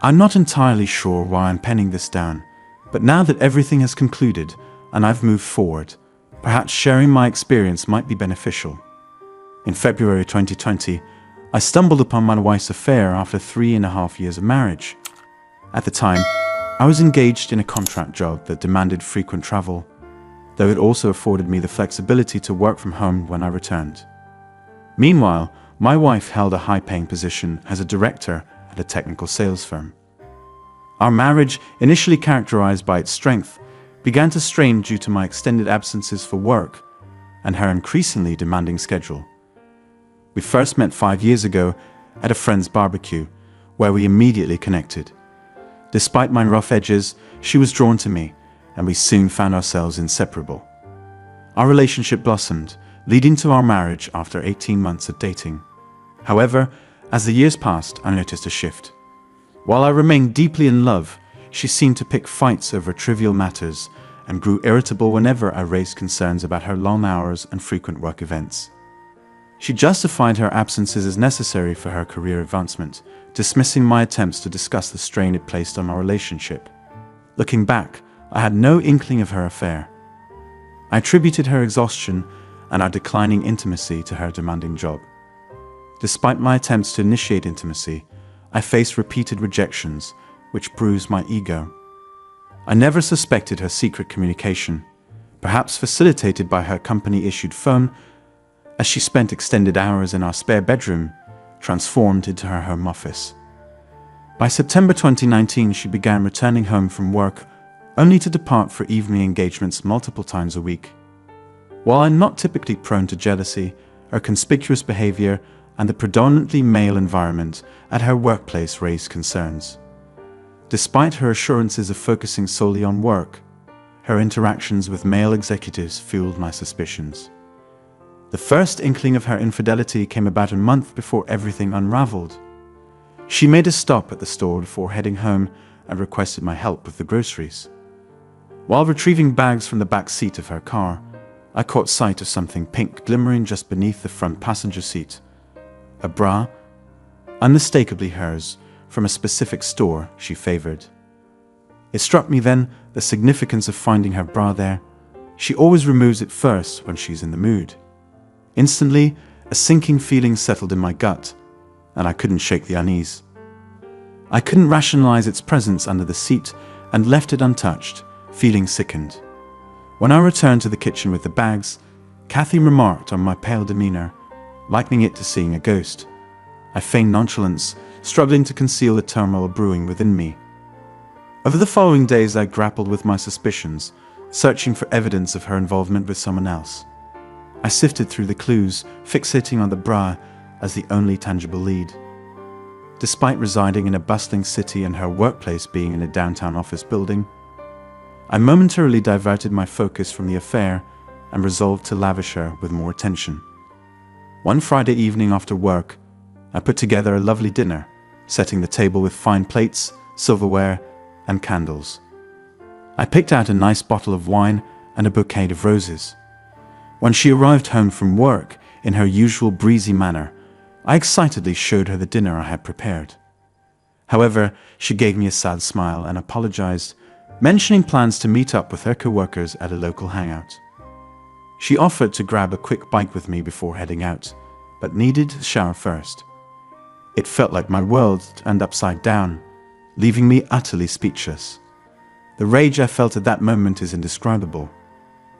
I'm not entirely sure why I'm penning this down, but now that everything has concluded and I've moved forward, perhaps sharing my experience might be beneficial. In February 2020, I stumbled upon my wife's affair after 3.5 years of marriage. At the time, I was engaged in a contract job that demanded frequent travel, though it also afforded me the flexibility to work from home when I returned. Meanwhile, my wife held a high-paying position as a director at a technical sales firm. Our marriage, initially characterized by its strength, began to strain due to my extended absences for work and her increasingly demanding schedule. We first met 5 years ago at a friend's barbecue, where we immediately connected. Despite my rough edges, she was drawn to me, and we soon found ourselves inseparable. Our relationship blossomed, leading to our marriage after 18 months of dating. However, as the years passed, I noticed a shift. While I remained deeply in love, she seemed to pick fights over trivial matters and grew irritable whenever I raised concerns about her long hours and frequent work events. She justified her absences as necessary for her career advancement, dismissing my attempts to discuss the strain it placed on our relationship. Looking back, I had no inkling of her affair. I attributed her exhaustion and our declining intimacy to her demanding job. Despite my attempts to initiate intimacy, I faced repeated rejections, which bruised my ego. I never suspected her secret communication, perhaps facilitated by her company-issued phone, as she spent extended hours in our spare bedroom, transformed into her home office. By September 2019, she began returning home from work, only to depart for evening engagements multiple times a week. While I'm not typically prone to jealousy, her conspicuous behavior and the predominantly male environment at her workplace raised concerns. Despite her assurances of focusing solely on work, her interactions with male executives fueled my suspicions. The first inkling of her infidelity came about a month before everything unraveled. She made a stop at the store before heading home and requested my help with the groceries. While retrieving bags from the back seat of her car, I caught sight of something pink glimmering just beneath the front passenger seat. A bra, unmistakably hers, from a specific store she favored. It struck me then the significance of finding her bra there. She always removes it first when she's in the mood. Instantly, a sinking feeling settled in my gut, and I couldn't shake the unease. I couldn't rationalize its presence under the seat and left it untouched, feeling sickened. When I returned to the kitchen with the bags, Kathy remarked on my pale demeanor, likening it to seeing a ghost. I feigned nonchalance, struggling to conceal the turmoil brewing within me. Over the following days, I grappled with my suspicions, searching for evidence of her involvement with someone else. I sifted through the clues, fixating on the bra as the only tangible lead. Despite residing in a bustling city and her workplace being in a downtown office building, I momentarily diverted my focus from the affair and resolved to lavish her with more attention. One Friday evening after work, I put together a lovely dinner, setting the table with fine plates, silverware, and candles. I picked out a nice bottle of wine and a bouquet of roses. When she arrived home from work in her usual breezy manner, I excitedly showed her the dinner I had prepared. However, she gave me a sad smile and apologized, mentioning plans to meet up with her co-workers at a local hangout. She offered to grab a quick bite with me before heading out, but needed a shower first. It felt like my world turned upside down, leaving me utterly speechless. The rage I felt at that moment is indescribable.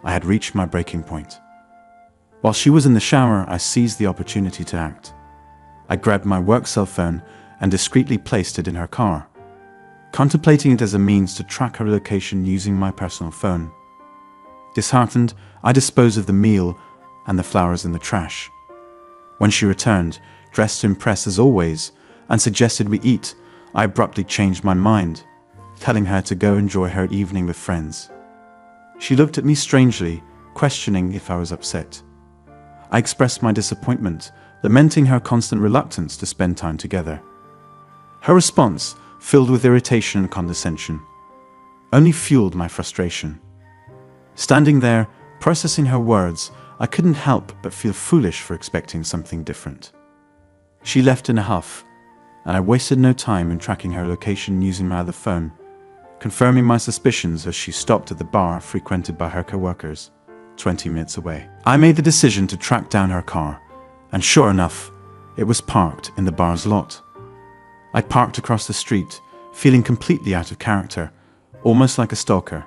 I had reached my breaking point. While she was in the shower, I seized the opportunity to act. I grabbed my work cell phone and discreetly placed it in her car, contemplating it as a means to track her location using my personal phone. Disheartened, I disposed of the meal and the flowers in the trash. When she returned, dressed to impress as always, and suggested we eat, I abruptly changed my mind, telling her to go enjoy her evening with friends. She looked at me strangely, questioning if I was upset. I expressed my disappointment, lamenting her constant reluctance to spend time together. Her response, filled with irritation and condescension, only fueled my frustration. Standing there, processing her words, I couldn't help but feel foolish for expecting something different. She left in a huff, and I wasted no time in tracking her location using my other phone, confirming my suspicions as she stopped at the bar frequented by her co-workers, 20 minutes away. I made the decision to track down her car, and sure enough, it was parked in the bar's lot. I parked across the street, feeling completely out of character, almost like a stalker.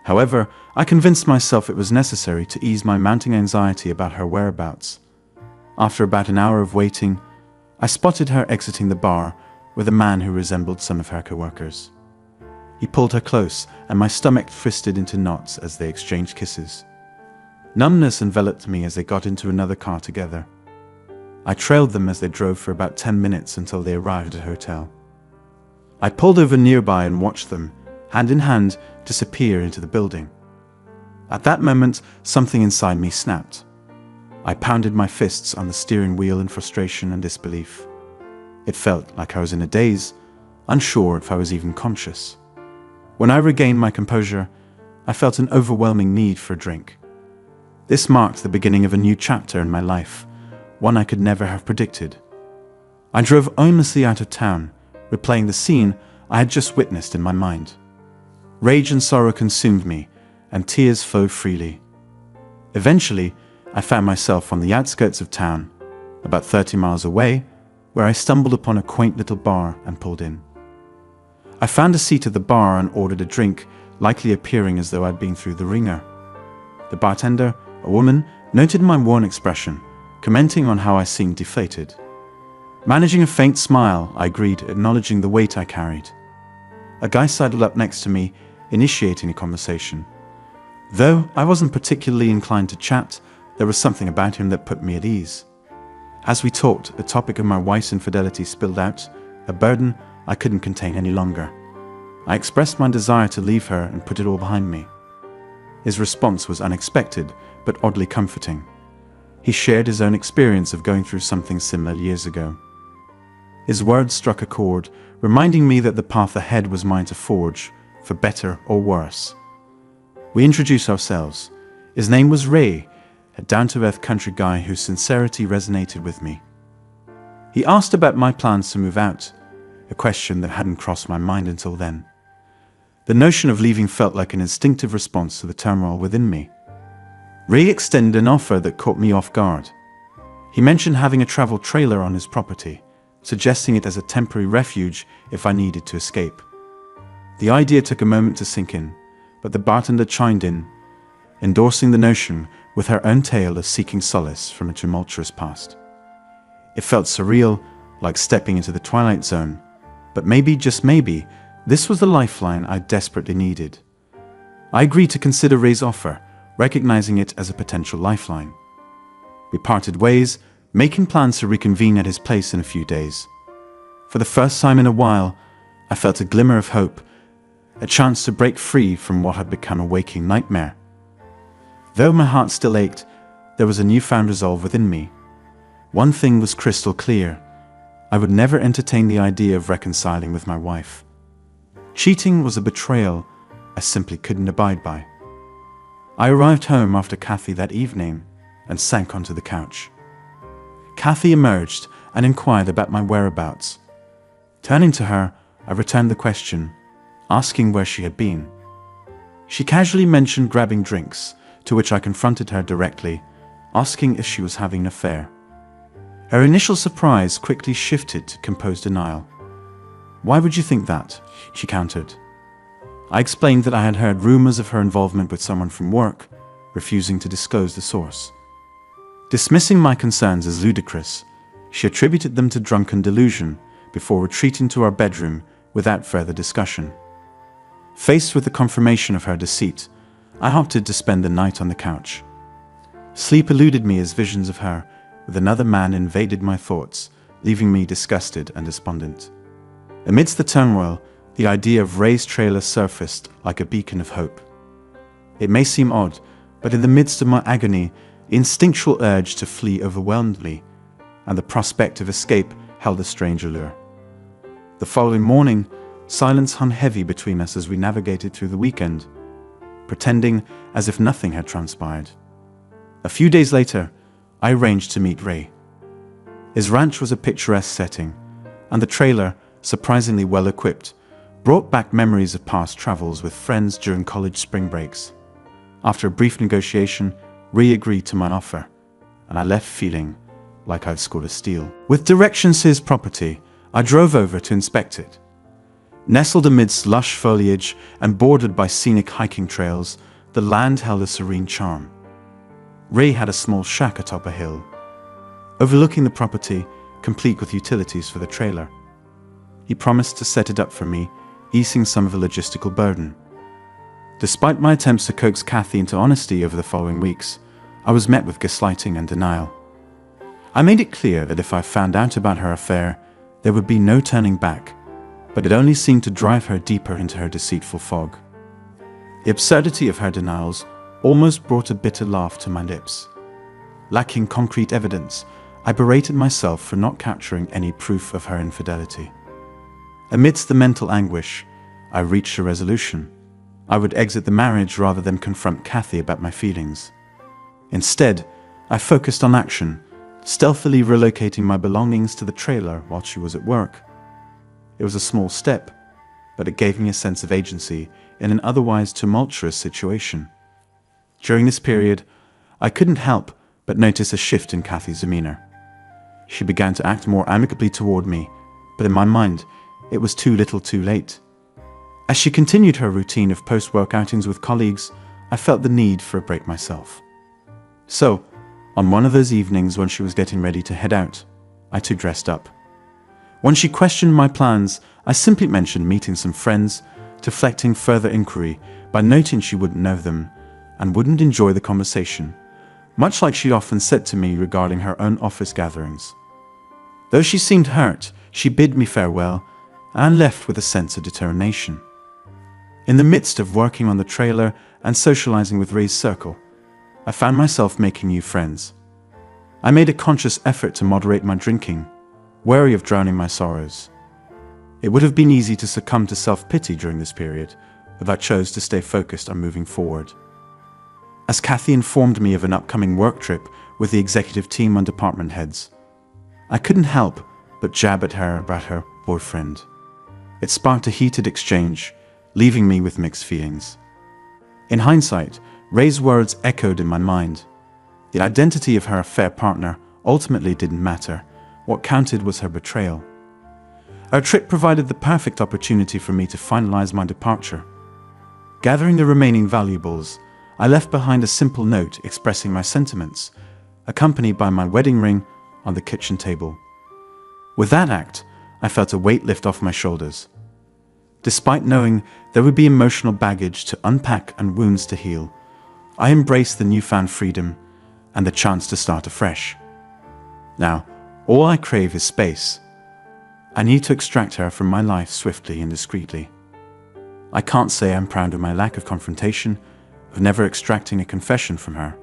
However, I convinced myself it was necessary to ease my mounting anxiety about her whereabouts. After about an hour of waiting, I spotted her exiting the bar with a man who resembled some of her co-workers. He pulled her close, and my stomach twisted into knots as they exchanged kisses. Numbness enveloped me as they got into another car together. I trailed them as they drove for about 10 minutes until they arrived at a hotel. I pulled over nearby and watched them, hand in hand, disappear into the building. At that moment, something inside me snapped. I pounded my fists on the steering wheel in frustration and disbelief. It felt like I was in a daze, unsure if I was even conscious. When I regained my composure, I felt an overwhelming need for a drink. This marked the beginning of a new chapter in my life, one I could never have predicted. I drove aimlessly out of town, replaying the scene I had just witnessed in my mind. Rage and sorrow consumed me, and tears flowed freely. Eventually, I found myself on the outskirts of town, about 30 miles away, where I stumbled upon a quaint little bar and pulled in. I found a seat at the bar and ordered a drink, likely appearing as though I'd been through the ringer. The bartender, a woman, noted my worn expression, commenting on how I seemed deflated. Managing a faint smile, I agreed, acknowledging the weight I carried. A guy sidled up next to me, initiating a conversation. Though I wasn't particularly inclined to chat, there was something about him that put me at ease. As we talked, the topic of my wife's infidelity spilled out, a burden I couldn't contain any longer. I expressed my desire to leave her and put it all behind me. His response was unexpected, but oddly comforting. He shared his own experience of going through something similar years ago. His words struck a chord, reminding me that the path ahead was mine to forge, for better or worse. We introduced ourselves. His name was Ray, a down-to-earth country guy whose sincerity resonated with me. He asked about my plans to move out, a question that hadn't crossed my mind until then. The notion of leaving felt like an instinctive response to the turmoil within me. Ray extended an offer that caught me off guard. He mentioned having a travel trailer on his property, suggesting it as a temporary refuge if I needed to escape. The idea took a moment to sink in, but the bartender chimed in, endorsing the notion with her own tale of seeking solace from a tumultuous past. It felt surreal, like stepping into the Twilight Zone, but maybe, just maybe, this was the lifeline I desperately needed. I agreed to consider Ray's offer, recognizing it as a potential lifeline. We parted ways, making plans to reconvene at his place in a few days. For the first time in a while, I felt a glimmer of hope, a chance to break free from what had become a waking nightmare. Though my heart still ached, there was a newfound resolve within me. One thing was crystal clear. I would never entertain the idea of reconciling with my wife. Cheating was a betrayal I simply couldn't abide by. I arrived home after Kathy that evening and sank onto the couch. Kathy emerged and inquired about my whereabouts. Turning to her, I returned the question, asking where she had been. She casually mentioned grabbing drinks, to which I confronted her directly, asking if she was having an affair. Her initial surprise quickly shifted to composed denial. "Why would you think that?" she countered. I explained that I had heard rumors of her involvement with someone from work, refusing to disclose the source. Dismissing my concerns as ludicrous, she attributed them to drunken delusion before retreating to our bedroom without further discussion. Faced with the confirmation of her deceit, I opted to spend the night on the couch. Sleep eluded me as visions of her with another man invaded my thoughts, leaving me disgusted and despondent. Amidst the turmoil, the idea of Ray's trailer surfaced like a beacon of hope. It may seem odd, but in the midst of my agony, the instinctual urge to flee overwhelmed me, and the prospect of escape held a strange allure. The following morning, silence hung heavy between us as we navigated through the weekend, pretending as if nothing had transpired. A few days later, I arranged to meet Ray. His ranch was a picturesque setting, and the trailer, surprisingly well equipped, brought back memories of past travels with friends during college spring breaks. After a brief negotiation, Ree agreed to my offer, and I left feeling like I'd scored a steal. With directions to his property, I drove over to inspect it. Nestled amidst lush foliage and bordered by scenic hiking trails, the land held a serene charm. Ray had a small shack atop a hill, overlooking the property, complete with utilities for the trailer. He promised to set it up for me, easing some of the logistical burden. Despite my attempts to coax Kathy into honesty over the following weeks, I was met with gaslighting and denial. I made it clear that if I found out about her affair, there would be no turning back, but it only seemed to drive her deeper into her deceitful fog. The absurdity of her denials almost brought a bitter laugh to my lips. Lacking concrete evidence, I berated myself for not capturing any proof of her infidelity. Amidst the mental anguish, I reached a resolution. I would exit the marriage rather than confront Kathy about my feelings. Instead, I focused on action, stealthily relocating my belongings to the trailer while she was at work. It was a small step, but it gave me a sense of agency in an otherwise tumultuous situation. During this period, I couldn't help but notice a shift in Kathy's demeanor. She began to act more amicably toward me, but in my mind, it was too little too late. As she continued her routine of post-work outings with colleagues, I felt the need for a break myself. So, on one of those evenings when she was getting ready to head out, I too dressed up. When she questioned my plans, I simply mentioned meeting some friends, deflecting further inquiry by noting she wouldn't know them and wouldn't enjoy the conversation, much like she'd often said to me regarding her own office gatherings. Though she seemed hurt, she bid me farewell and left with a sense of determination. In the midst of working on the trailer and socializing with Ray's circle, I found myself making new friends. I made a conscious effort to moderate my drinking, wary of drowning my sorrows. It would have been easy to succumb to self-pity during this period, but I chose to stay focused on moving forward. As Kathy informed me of an upcoming work trip with the executive team and department heads, I couldn't help but jab at her about her boyfriend. It sparked a heated exchange, leaving me with mixed feelings. In hindsight, Ray's words echoed in my mind. The identity of her affair partner ultimately didn't matter. What counted was her betrayal. Our trip provided the perfect opportunity for me to finalize my departure. Gathering the remaining valuables, I left behind a simple note expressing my sentiments, accompanied by my wedding ring on the kitchen table. With that act, I felt a weight lift off my shoulders. Despite knowing there would be emotional baggage to unpack and wounds to heal, I embraced the newfound freedom and the chance to start afresh. Now, all I crave is space. I need to extract her from my life swiftly and discreetly. I can't say I'm proud of my lack of confrontation, of never extracting a confession from her.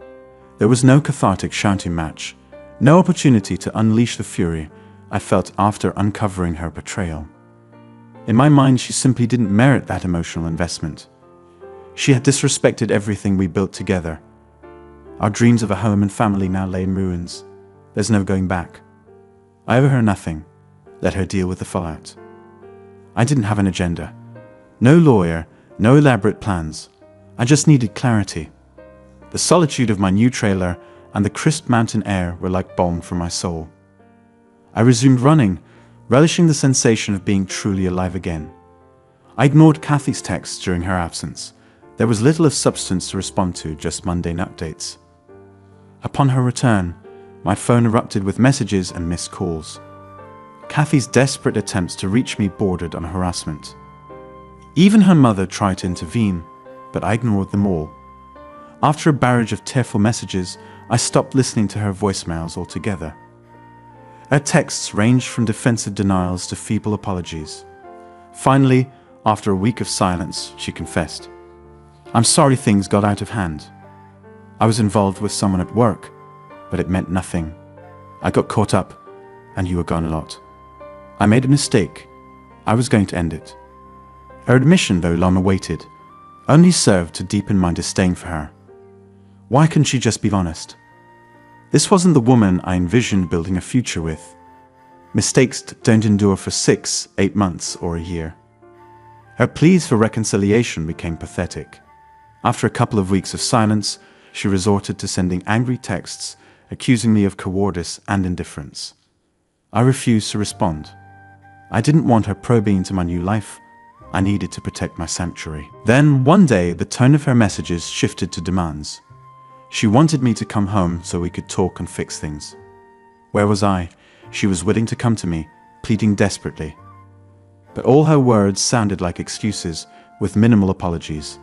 There was no cathartic shouting match, no opportunity to unleash the fury I felt after uncovering her betrayal. In my mind, she simply didn't merit that emotional investment. She had disrespected everything we built together. Our dreams of a home and family now lay in ruins. There's no going back. I owe her nothing. Let her deal with the fallout. I didn't have an agenda. No lawyer, no elaborate plans. I just needed clarity. The solitude of my new trailer and the crisp mountain air were like balm for my soul. I resumed running, relishing the sensation of being truly alive again. I ignored Kathy's texts during her absence. There was little of substance to respond to, just mundane updates. Upon her return, my phone erupted with messages and missed calls. Kathy's desperate attempts to reach me bordered on harassment. Even her mother tried to intervene, but I ignored them all. After a barrage of tearful messages, I stopped listening to her voicemails altogether. Her texts ranged from defensive denials to feeble apologies. Finally, after a week of silence, she confessed. "I'm sorry things got out of hand. I was involved with someone at work, but it meant nothing. I got caught up, and you were gone a lot. I made a mistake. I was going to end it." Her admission, though long awaited, only served to deepen my disdain for her. Why couldn't she just be honest? This wasn't the woman I envisioned building a future with. Mistakes don't endure for 6, 8 months or a year. Her pleas for reconciliation became pathetic. After a couple of weeks of silence, she resorted to sending angry texts, accusing me of cowardice and indifference. I refused to respond. I didn't want her probing into my new life. I needed to protect my sanctuary. Then, one day, the tone of her messages shifted to demands. She wanted me to come home so we could talk and fix things. Where was I? She was willing to come to me, pleading desperately. But all her words sounded like excuses, with minimal apologies.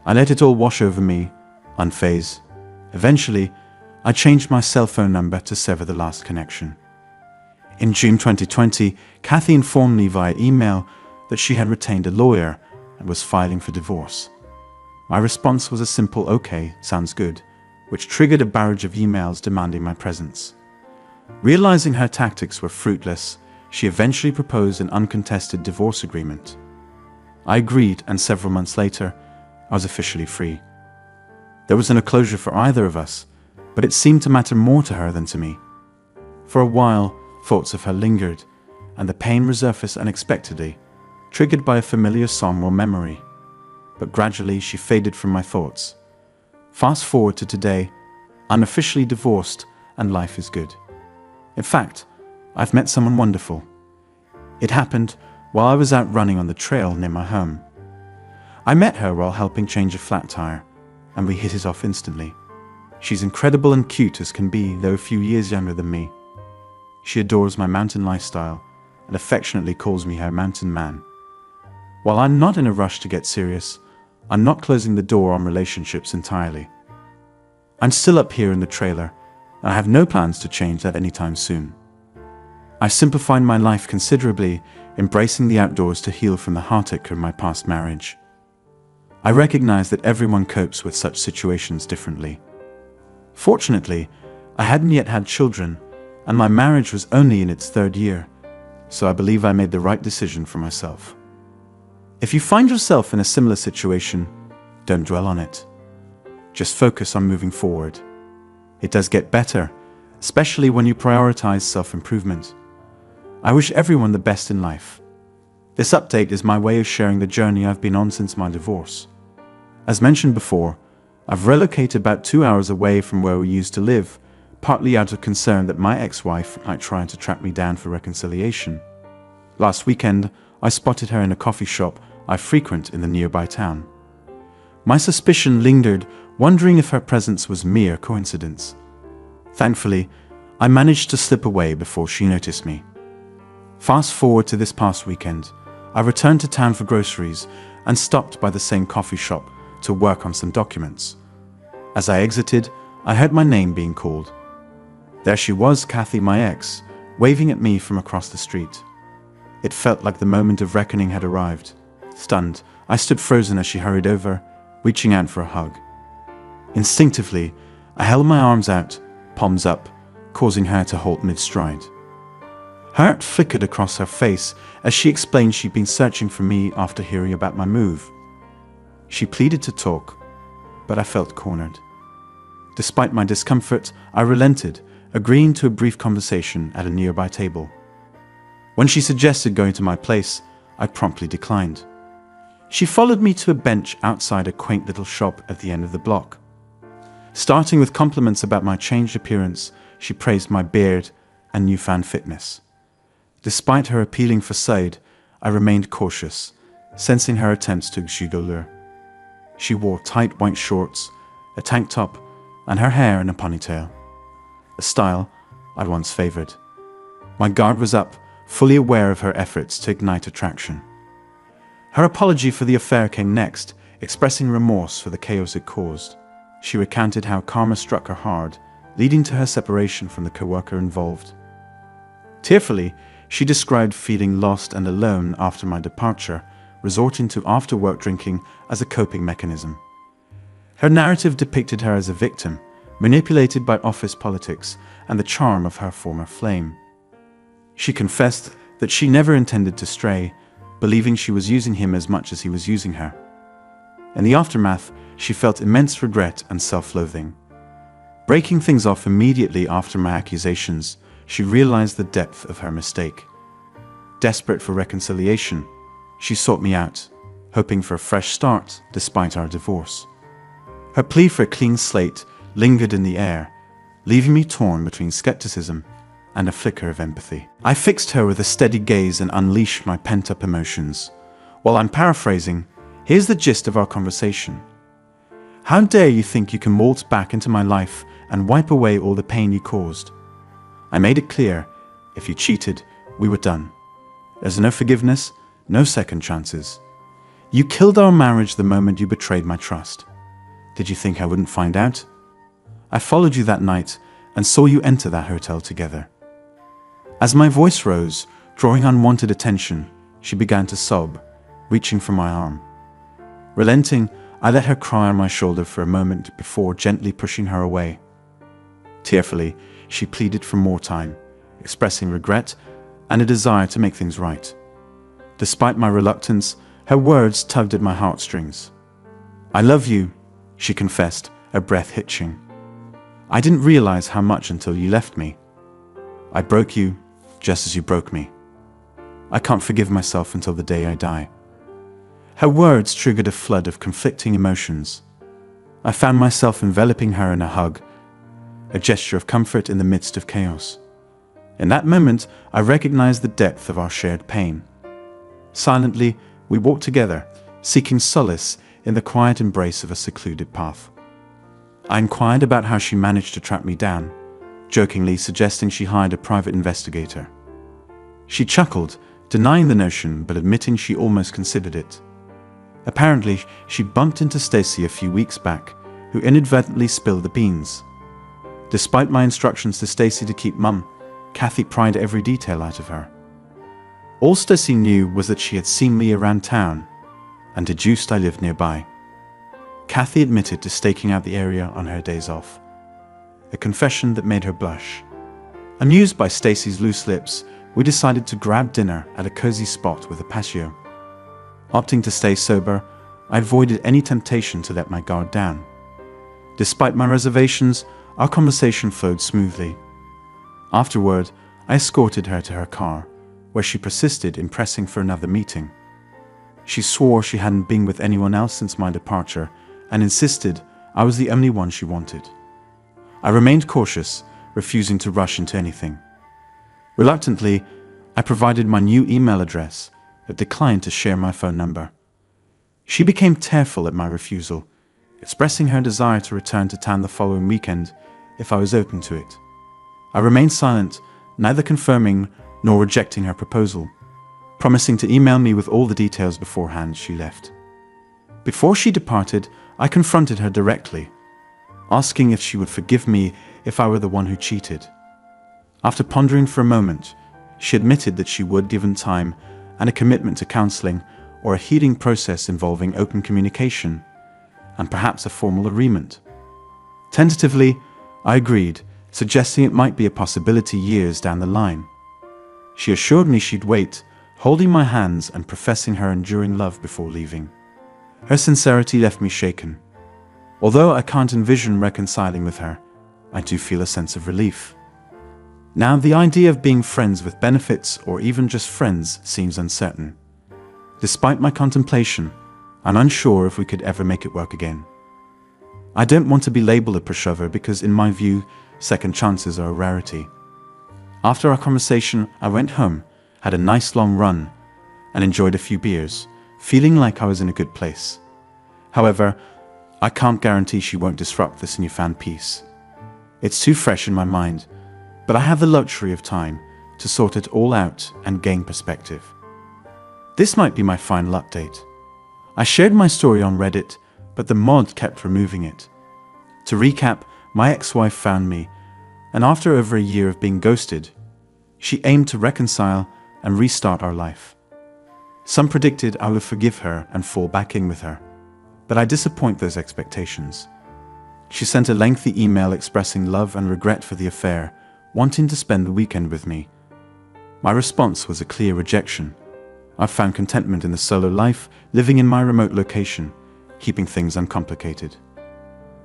I let it all wash over me, unfazed. Eventually, I changed my cell phone number to sever the last connection. In June 2020, Kathy informed me via email that she had retained a lawyer and was filing for divorce. My response was a simple "okay, sounds good," which triggered a barrage of emails demanding my presence. Realizing her tactics were fruitless, she eventually proposed an uncontested divorce agreement. I agreed, and several months later, I was officially free. There was no closure for either of us, but it seemed to matter more to her than to me. For a while, thoughts of her lingered, and the pain resurfaced unexpectedly, triggered by a familiar song or memory. But gradually she faded from my thoughts. Fast forward to today, I'm officially divorced and life is good. In fact, I've met someone wonderful. It happened while I was out running on the trail near my home. I met her while helping change a flat tire, and we hit it off instantly. She's incredible and cute as can be, though a few years younger than me. She adores my mountain lifestyle and affectionately calls me her mountain man. While I'm not in a rush to get serious, I'm not closing the door on relationships entirely. I'm still up here in the trailer, and I have no plans to change that anytime soon. I've simplified my life considerably, embracing the outdoors to heal from the heartache of my past marriage. I recognize that everyone copes with such situations differently. Fortunately, I hadn't yet had children, and my marriage was only in its 3rd year, so I believe I made the right decision for myself. If you find yourself in a similar situation, don't dwell on it. Just focus on moving forward. It does get better, especially when you prioritize self-improvement. I wish everyone the best in life. This update is my way of sharing the journey I've been on since my divorce. As mentioned before, I've relocated about 2 hours away from where we used to live, partly out of concern that my ex-wife might try to track me down for reconciliation. Last weekend, I spotted her in a coffee shop I frequent in the nearby town. My suspicion lingered, wondering if her presence was mere coincidence. Thankfully, I managed to slip away before she noticed me. Fast forward to this past weekend, I returned to town for groceries and stopped by the same coffee shop to work on some documents. As I exited, I heard my name being called. There she was, Kathy, my ex, waving at me from across the street. It felt like the moment of reckoning had arrived. Stunned, I stood frozen as she hurried over, reaching out for a hug. Instinctively, I held my arms out, palms up, causing her to halt mid-stride. Hurt flickered across her face as she explained she'd been searching for me after hearing about my move. She pleaded to talk, but I felt cornered. Despite my discomfort, I relented, agreeing to a brief conversation at a nearby table. When she suggested going to my place, I promptly declined. She followed me to a bench outside a quaint little shop at the end of the block. Starting with compliments about my changed appearance, she praised my beard and newfound fitness. Despite her appealing facade, I remained cautious, sensing her attempts to exude allure. She wore tight white shorts, a tank top, and her hair in a ponytail, a style I'd once favored. My guard was up, fully aware of her efforts to ignite attraction. Her apology for the affair came next, expressing remorse for the chaos it caused. She recounted how karma struck her hard, leading to her separation from the co-worker involved. Tearfully, she described feeling lost and alone after my departure, resorting to after-work drinking as a coping mechanism. Her narrative depicted her as a victim, manipulated by office politics and the charm of her former flame. She confessed that she never intended to stray, believing she was using him as much as he was using her. In the aftermath, she felt immense regret and self-loathing. Breaking things off immediately after my accusations, she realized the depth of her mistake. Desperate for reconciliation, she sought me out, hoping for a fresh start despite our divorce. Her plea for a clean slate lingered in the air, leaving me torn between skepticism and a flicker of empathy. I fixed her with a steady gaze and unleashed my pent-up emotions. While I'm paraphrasing, here's the gist of our conversation. How dare you think you can waltz back into my life and wipe away all the pain you caused? I made it clear, if you cheated, we were done. There's no forgiveness, no second chances. You killed our marriage the moment you betrayed my trust. Did you think I wouldn't find out? I followed you that night and saw you enter that hotel together. As my voice rose, drawing unwanted attention, she began to sob, reaching for my arm. Relenting, I let her cry on my shoulder for a moment before gently pushing her away. Tearfully, she pleaded for more time, expressing regret and a desire to make things right. Despite my reluctance, her words tugged at my heartstrings. I love you, she confessed, her breath hitching. I didn't realize how much until you left me. I broke you just as you broke me. I can't forgive myself until the day I die. Her words triggered a flood of conflicting emotions. I found myself enveloping her in a hug, a gesture of comfort in the midst of chaos. In that moment, I recognized the depth of our shared pain. Silently, we walked together, seeking solace in the quiet embrace of a secluded path. I inquired about how she managed to track me down, jokingly suggesting she hired a private investigator. She chuckled, denying the notion but admitting she almost considered it. Apparently, she bumped into Stacy a few weeks back, who inadvertently spilled the beans. Despite my instructions to Stacy to keep mum, Kathy pried every detail out of her. All Stacy knew was that she had seen me around town and deduced I lived nearby. Kathy admitted to staking out the area on her days off, a confession that made her blush. Amused by Stacy's loose lips, we decided to grab dinner at a cozy spot with a patio. Opting to stay sober, I avoided any temptation to let my guard down. Despite my reservations, our conversation flowed smoothly. Afterward, I escorted her to her car, where she persisted in pressing for another meeting. She swore she hadn't been with anyone else since my departure and insisted I was the only one she wanted. I remained cautious, refusing to rush into anything. Reluctantly, I provided my new email address, but declined to share my phone number. She became tearful at my refusal, expressing her desire to return to town the following weekend if I was open to it. I remained silent, neither confirming nor rejecting her proposal. Promising to email me with all the details beforehand, she left. Before she departed, I confronted her directly, asking if she would forgive me if I were the one who cheated. After pondering for a moment, she admitted that she would, given time and a commitment to counseling or a healing process involving open communication and perhaps a formal agreement. Tentatively, I agreed, suggesting it might be a possibility years down the line. She assured me she'd wait, holding my hands and professing her enduring love before leaving. Her sincerity left me shaken. Although I can't envision reconciling with her, I do feel a sense of relief. Now, the idea of being friends with benefits or even just friends seems uncertain. Despite my contemplation, I'm unsure if we could ever make it work again. I don't want to be labeled a pushover because, in my view, second chances are a rarity. After our conversation, I went home, had a nice long run, and enjoyed a few beers, feeling like I was in a good place. However, I can't guarantee she won't disrupt this newfound peace. It's too fresh in my mind, but I have the luxury of time to sort it all out and gain perspective. This might be my final update. I shared my story on Reddit, but the mod kept removing it. To recap, my ex-wife found me, and after over a year of being ghosted, she aimed to reconcile and restart our life. Some predicted I would forgive her and fall back in with her, but I disappoint those expectations. She sent a lengthy email expressing love and regret for the affair, wanting to spend the weekend with me. My response was a clear rejection. I've found contentment in the solo life, living in my remote location, keeping things uncomplicated.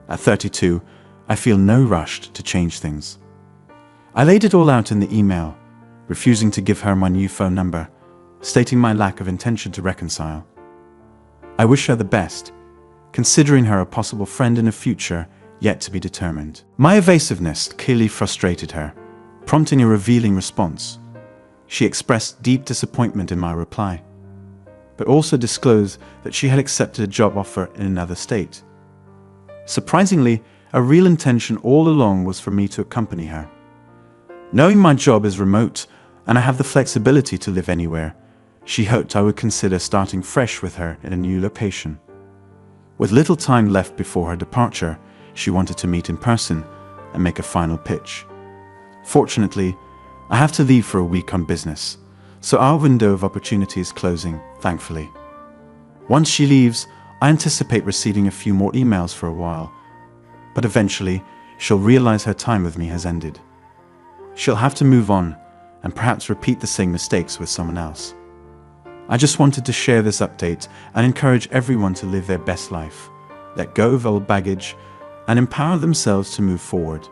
At 32, I feel no rush to change things. I laid it all out in the email, refusing to give her my new phone number, stating my lack of intention to reconcile. I wish her the best, considering her a possible friend in a future yet to be determined. My evasiveness clearly frustrated her, prompting a revealing response. She expressed deep disappointment in my reply, but also disclosed that she had accepted a job offer in another state. Surprisingly, her real intention all along was for me to accompany her. Knowing my job is remote and I have the flexibility to live anywhere, she hoped I would consider starting fresh with her in a new location. With little time left before her departure, she wanted to meet in person and make a final pitch. Fortunately, I have to leave for a week on business, so our window of opportunity is closing, thankfully. Once she leaves, I anticipate receiving a few more emails for a while, but eventually she'll realize her time with me has ended. She'll have to move on and perhaps repeat the same mistakes with someone else. I just wanted to share this update and encourage everyone to live their best life, let go of old baggage, and empower themselves to move forward.